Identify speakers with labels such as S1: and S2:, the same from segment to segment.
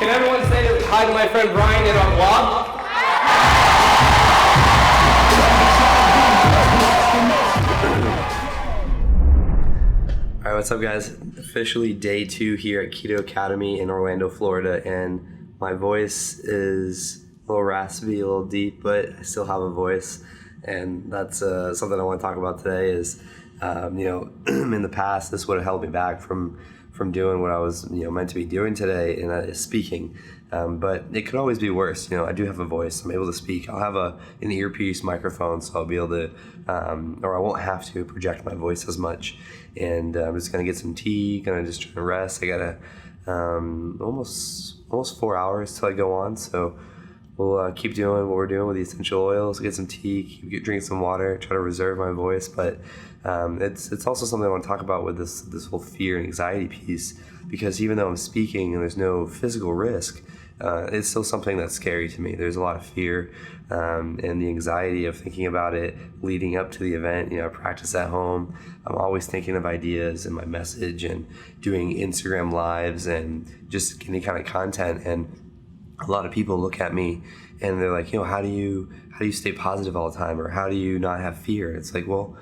S1: Can everyone say hi to my friend Brian in our vlog? All right, what's up guys? Officially day 2 here at KetoKademy in Orlando, Florida, and my voice is a little raspy, a little deep, but I still have a voice, and that's something I want to talk about today is, in the past, this would have held me back from doing what I was, meant to be doing today, and that is speaking. But it could always be worse. I do have a voice. I'm able to speak. I'll have an earpiece microphone, so I'll be able to, or I won't have to project my voice as much. And I'm just gonna get some tea, gonna just try to rest. I got almost 4 hours till I go on, so we'll keep doing what we're doing with the essential oils, get some tea, drink some water, try to reserve my voice. But it's also something I want to talk about with this whole fear and anxiety piece, because even though I'm speaking and there's no physical risk, it's still something that's scary to me. There's a lot of fear and the anxiety of thinking about it leading up to the event. I practice at home. I'm always thinking of ideas and my message and doing Instagram lives and just any kind of content. And a lot of people look at me and they're like, how do you stay positive all the time? Or how do you not have fear? And it's like, well,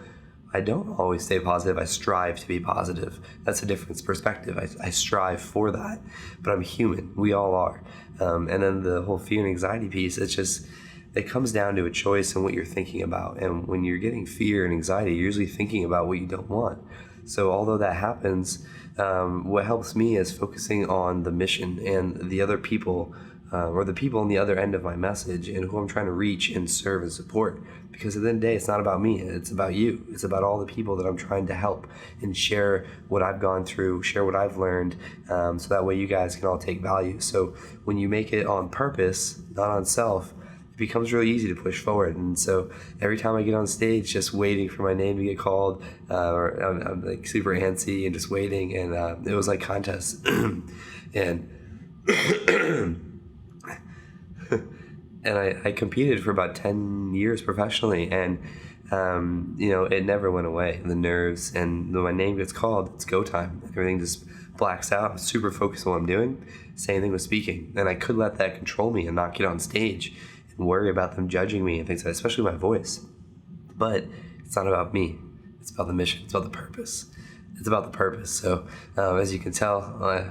S1: I don't always stay positive. I strive to be positive. That's a different perspective. I strive for that, but I'm human. We all are. And then the whole fear and anxiety piece, it comes down to a choice and what you're thinking about. And when you're getting fear and anxiety, you're usually thinking about what you don't want. So although that happens, what helps me is focusing on the mission and the other people, or the people on the other end of my message and who I'm trying to reach and serve and support. Because at the end of the day, it's not about me, it's about you. It's about all the people that I'm trying to help and share what I've gone through, share what I've learned, so that way you guys can all take value. So when you make it on purpose, not on self, it becomes really easy to push forward. And so every time I get on stage, just waiting for my name to get called, or I'm like super antsy and just waiting, and it was like contests. And and I competed for about 10 years professionally, and it never went away. The nerves, and when my name gets called, it's go time. Everything just blacks out. I'm super focused on what I'm doing. Same thing with speaking, and I could let that control me and not get on stage and worry about them judging me and things like that, especially my voice. But it's not about me. It's about the mission. It's about the purpose. It's about the purpose. So as you can tell, my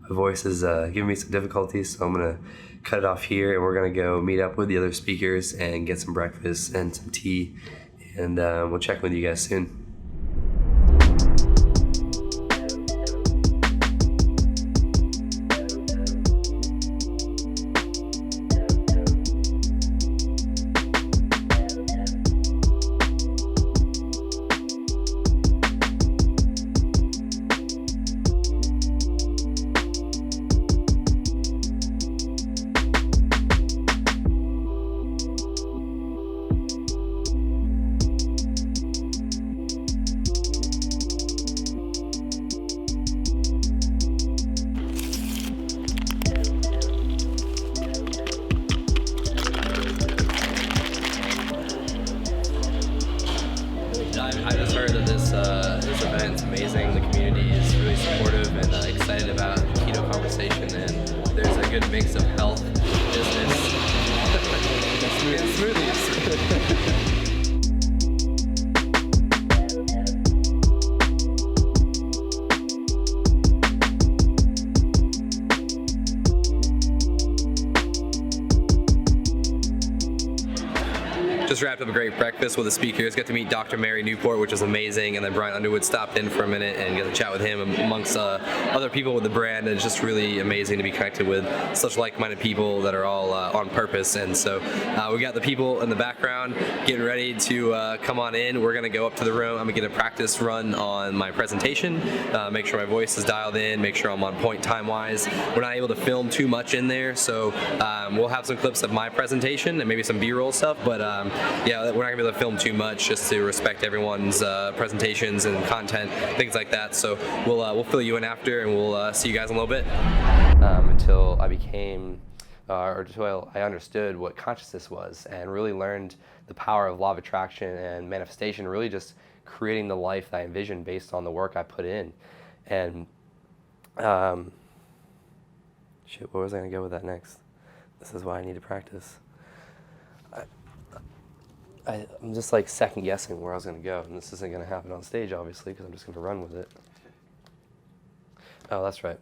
S1: voice is giving me some difficulties, so I'm gonna cut it off here, and we're gonna go meet up with the other speakers and get some breakfast and some tea, and we'll check with you guys soon. I just heard that this event's amazing. The community is really supportive and excited about keto conversation, and there's a good mix of health, business, and smoothies. Just wrapped up a great breakfast with the speakers. Got to meet Dr. Mary Newport, which was amazing, and then Brian Underwood stopped in for a minute and got to chat with him amongst other people with the brand. And it's just really amazing to be connected with such like-minded people that are all on purpose. And so we got the people in the background getting ready to come on in. We're gonna go up to the room. I'm gonna get a practice run on my presentation, make sure my voice is dialed in, make sure I'm on point time-wise. We're not able to film too much in there, so we'll have some clips of my presentation and maybe some B-roll stuff, but yeah, we're not gonna be able to film too much just to respect everyone's presentations and content, things like that. So we'll fill you in after, and we'll see you guys in a little bit. Until I became, or until I understood what consciousness was, and really learned the power of law of attraction and manifestation, really just creating the life that I envisioned based on the work I put in. And Shit, where was I going to go with that next? This is why I need to practice. I'm just like second guessing where I was going to go, and this isn't going to happen on stage, obviously, because I'm just going to run with it. Oh, that's right.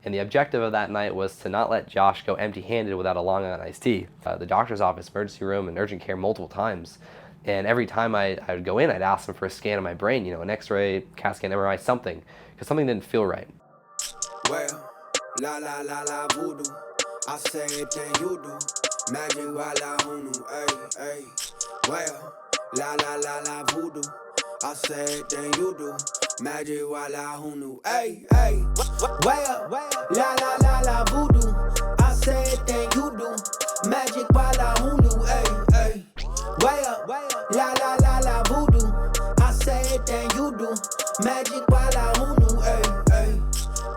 S1: And the objective of that night was to not let Josh go empty-handed without a Long Island iced tea. The doctor's office, emergency room, and urgent care multiple times. And every time I would go in, I'd ask them for a scan of my brain, you know, an X-ray, CAT scan, MRI, something, because something didn't feel right.
S2: Well, la la la la voodoo, I say it then you do. Magic wala hunu, ay, ay. Well, la la la la voodoo, I say it then you do. Magic wala hunu, ay, ay. Well, la la la la voodoo, I say it then you do. Magic wala hunu, ay, ay. Well, la la la la voodoo, I say it then you do. Magic wala hunu, ay, ay.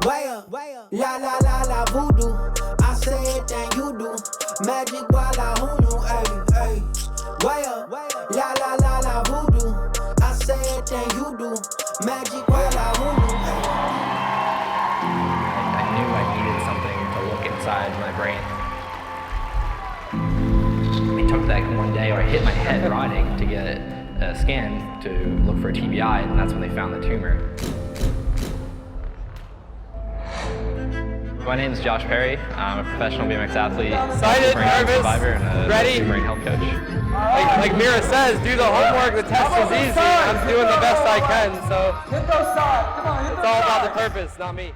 S2: Well, la la la la voodoo, I say it then you do. Magic wala hunu, ay, ay. Well, la la la la voodoo, I say it then you do. Magic wala hunu, ay.
S3: I knew I needed something to look inside my brain. I took that one day, or I hit my head riding to get a scan to look for a TBI, and that's when they found the tumor. My name is Josh Perry. I'm a professional BMX athlete,
S4: Excited,
S3: brain health
S4: nervous,
S3: survivor, and a
S4: ready?
S3: brain health coach.
S4: Like Mira says, do the homework, the test is easy. I'm doing the best I can, so it's all about the purpose, not me.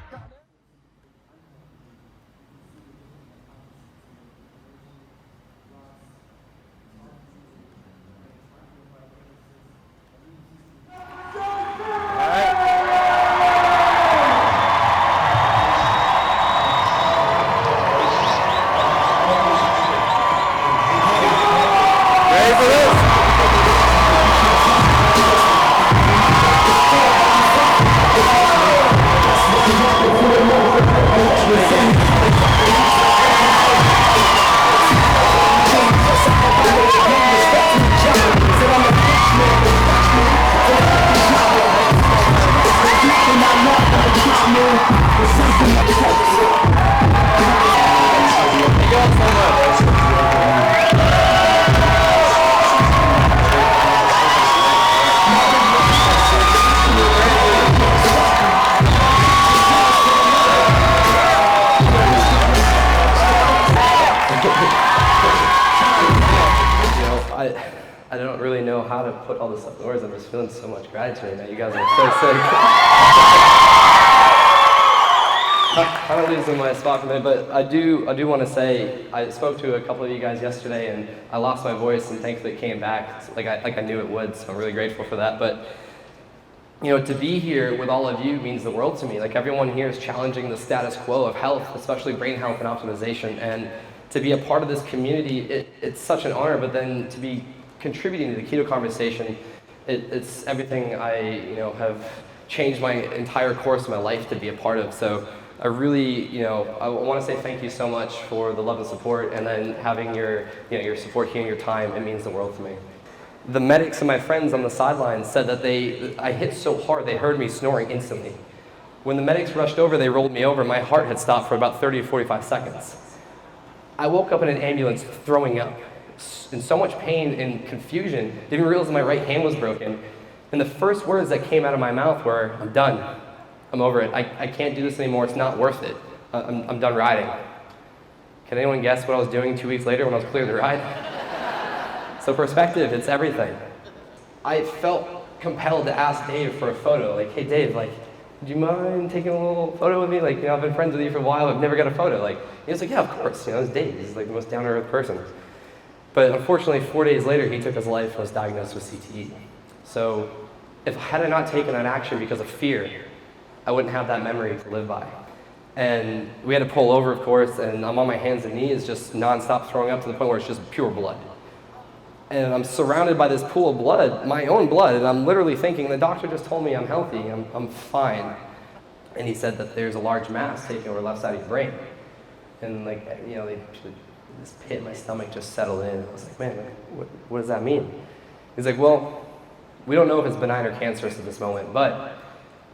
S1: I don't really know how to put all this up in words. I'm just feeling so much gratitude right now. You guys are so sick. Kind of losing my spot for a minute, but I do want to say I spoke to a couple of you guys yesterday, and I lost my voice, and thankfully it came back like I knew it would. So I'm really grateful for that. But you know, to be here with all of you means the world to me. Like everyone here is challenging the status quo of health, especially brain health and optimization, and to be a part of this community, it's such an honor. But then to be contributing to the keto conversation, it's everything I have changed my entire course of my life to be a part of. So I really, I want to say thank you so much for the love and support, and then having your your support here and your time. It means the world to me. The medics and my friends on the sidelines said that I hit so hard they heard me snoring instantly. When the medics rushed over, they rolled me over. My heart had stopped for about 30 to 45 seconds. I woke up in an ambulance throwing up, in so much pain and confusion, didn't realize my right hand was broken. And the first words that came out of my mouth were, "I'm done. I'm over it. I can't do this anymore. It's not worth it. I'm done riding." Can anyone guess what I was doing 2 weeks later when I was cleared to ride? So perspective, it's everything. I felt compelled to ask Dave for a photo. Like, "Hey Dave, like, do you mind taking a little photo with me? Like, I've been friends with you for a while. I've never got a photo." Like, he was like, "Yeah, of course. It's Dave. He's like the most down-to-earth person." But unfortunately, 4 days later, he took his life and was diagnosed with CTE. So if had I not taken that action because of fear, I wouldn't have that memory to live by. And we had to pull over, of course, and I'm on my hands and knees just nonstop throwing up to the point where it's just pure blood. And I'm surrounded by this pool of blood, my own blood, and I'm literally thinking, the doctor just told me I'm healthy, I'm fine. And he said that there's a large mass taking over the left side of your brain. And this pit in my stomach just settled in. I was like, man, what does that mean? He's like, well, we don't know if it's benign or cancerous at this moment, but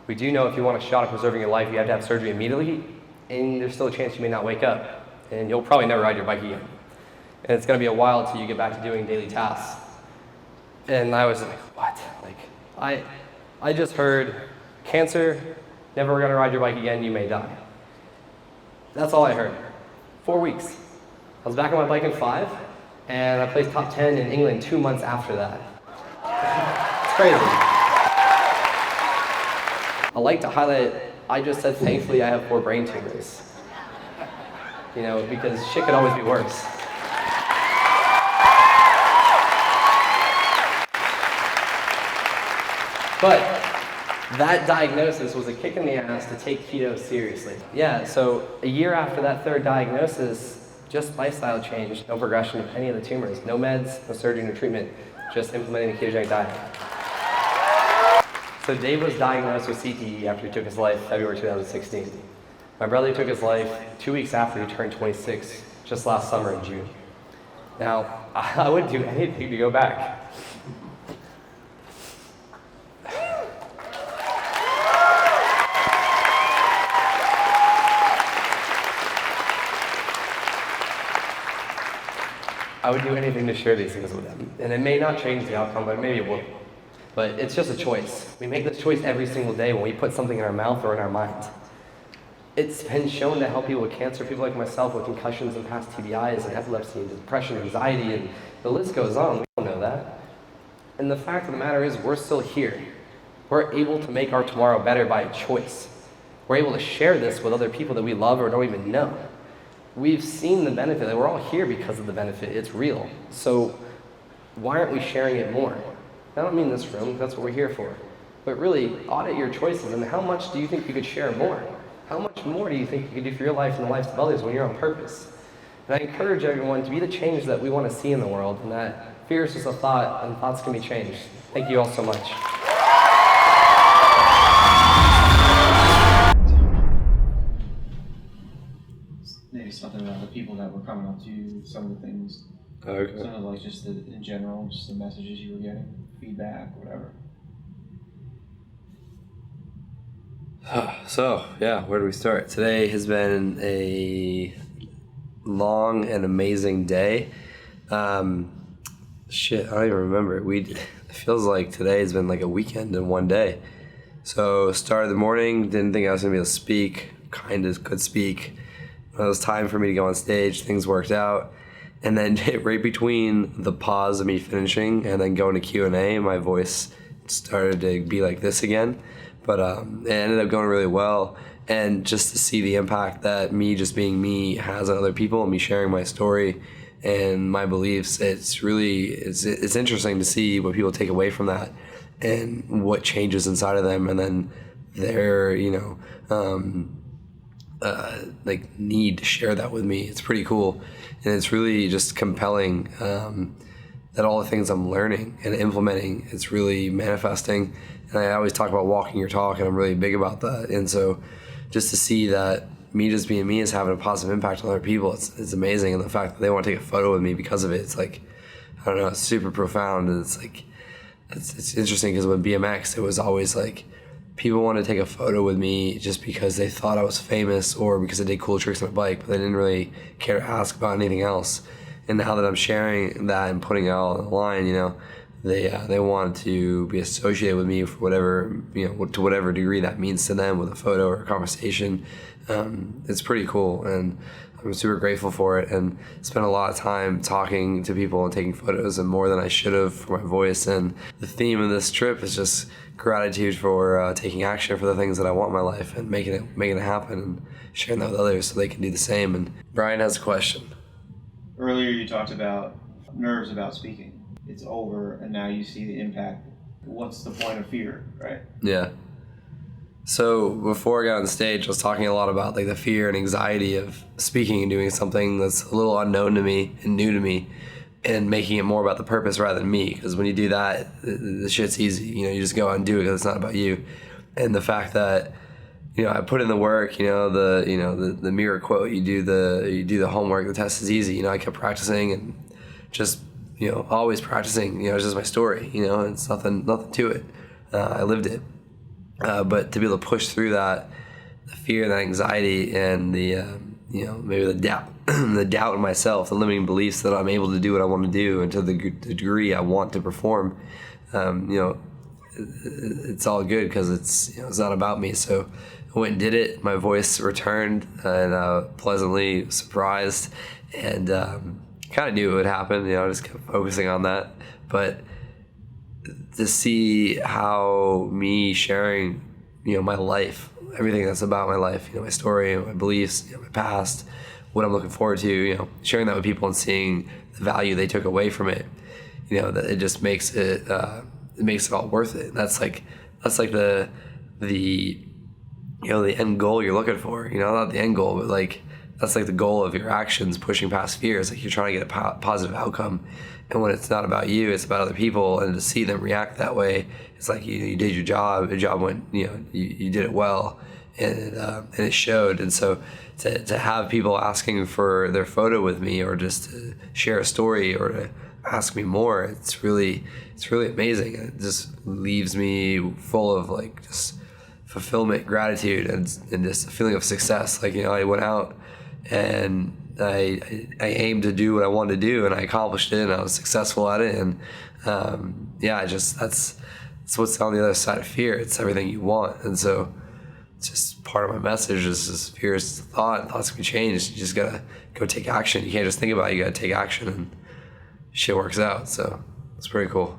S1: we do know if you want a shot at preserving your life, you have to have surgery immediately
S3: and there's still a chance you may not wake up, and you'll probably never ride your bike again. And it's going to be a while till you get back to doing daily tasks. And I was like, what? Like, I just heard cancer, never going to ride your bike again, you may die. That's all I heard. 4 weeks. I was back on my bike in 5, and I placed top 10 in England 2 months after that. It's crazy. I like to highlight, I just said thankfully I have 4 brain tumors. You know, because shit could always be worse. But that diagnosis was a kick in the ass to take keto seriously. Yeah, so a year after that 3rd diagnosis, just lifestyle change, no progression of any of the tumors, no meds, no surgery, no treatment, just implementing a ketogenic diet. So Dave was diagnosed with CTE after he took his life February 2016. My brother took his life 2 weeks after he turned 26, just last summer in June. Now, I would do anything to go back. I would do anything to share these things with them. And it may not change the outcome, but maybe it will. But it's just a choice. We make this choice every single day when we put something in our mouth or in our mind. It's been shown to help people with cancer, people like myself with concussions and past TBIs and epilepsy and depression, anxiety, and the list goes on. We all know that. And the fact of the matter is we're still here. We're able to make our tomorrow better by a choice. We're able to share this with other people that we love or don't even know. We've seen the benefit, that we're all here because of the benefit, it's real. So why aren't we sharing it more? I don't mean this room, that's what we're here for. But really, audit your choices and how much do you think you could share more? How much more do you think you could do for your life and the lives of others when you're on purpose? And I encourage everyone to be the change that we want to see in the world, and that fear is just a thought, and thoughts can be changed. Thank you all so much.
S5: Maybe something about the people that were coming up to you, some of the things,
S1: Okay.
S5: some of like just in general, just the messages you were getting, feedback, whatever.
S1: So, yeah, where do we start? Today has been a long and amazing day. I don't even remember. It feels like today has been like a weekend in one day. So, started the morning, didn't think I was going to be able to speak, kind of could speak. When it was time for me to go on stage, things worked out. And then right between the pause of me finishing and then going to Q&A, my voice started to be like this again. But it ended up going really well. And just to see the impact that me just being me has on other people and me sharing my story and my beliefs, it's interesting to see what people take away from that and what changes inside of them, and then their, like need to share that with me. It's pretty cool. And it's really just compelling that all the things I'm learning and implementing, it's really manifesting. And I always talk about walking your talk, and I'm really big about that. And so just to see that me just being me is having a positive impact on other people, it's amazing. And the fact that they want to take a photo with me because of it, it's like, I don't know, it's super profound. And it's like, it's interesting because with BMX, it was always like, people want to take a photo with me just because they thought I was famous or because I did cool tricks on a bike, but they didn't really care to ask about anything else. And now that I'm sharing that and putting it all on the line, they want to be associated with me for whatever, to whatever degree that means to them, with a photo or a conversation. It's pretty cool, and I'm super grateful for it, and spent a lot of time talking to people and taking photos, and more than I should have, for my voice. And the theme of this trip is just gratitude for taking action for the things that I want in my life and making it happen and sharing that with others so they can do the same. And Brian has a question.
S5: Earlier you talked about nerves about speaking. It's over, and now you see the impact. What's the point of fear, right?
S1: Yeah. So before I got on stage, I was talking a lot about like the fear and anxiety of speaking and doing something that's a little unknown to me and new to me, and making it more about the purpose rather than me. Because when you do that, the shit's easy. You just go out and do it because it's not about you. And the fact that I put in the work. The mirror quote. You do the homework. The test is easy. I kept practicing and just always practicing. It's just my story. It's nothing to it. I lived it. But to be able to push through that the fear, the anxiety, and the maybe the doubt, the doubt in myself, the limiting beliefs that I'm able to do what I want to do, and to the degree I want to perform, it's all good because it's not about me. So I went and did it. My voice returned, and pleasantly surprised, and kind of knew it would happen. I just kept focusing on that. But to see how me sharing, my life, everything that's about my life, my story, my beliefs, my past, what I'm looking forward to, sharing that with people and seeing the value they took away from it, that it just makes it all worth it. That's like the end goal you're looking for, not the end goal, but like that's like the goal of your actions, pushing past fears. Like you're trying to get a positive outcome, and when it's not about you, it's about other people, and to see them react that way, it's like you did your job went, you did it well, and it showed. And so to have people asking for their photo with me, or just to share a story, or to ask me more, it's really amazing. It just leaves me full of like just fulfillment, gratitude, and just a feeling of success. Like, I went out and I aimed to do what I wanted to do, and I accomplished it, and I was successful at it. And that's what's on the other side of fear. It's everything you want. And so it's just part of my message is fear is thought, and thoughts can change. You just gotta go take action. You can't just think about it, you gotta take action, and shit works out. So it's pretty cool.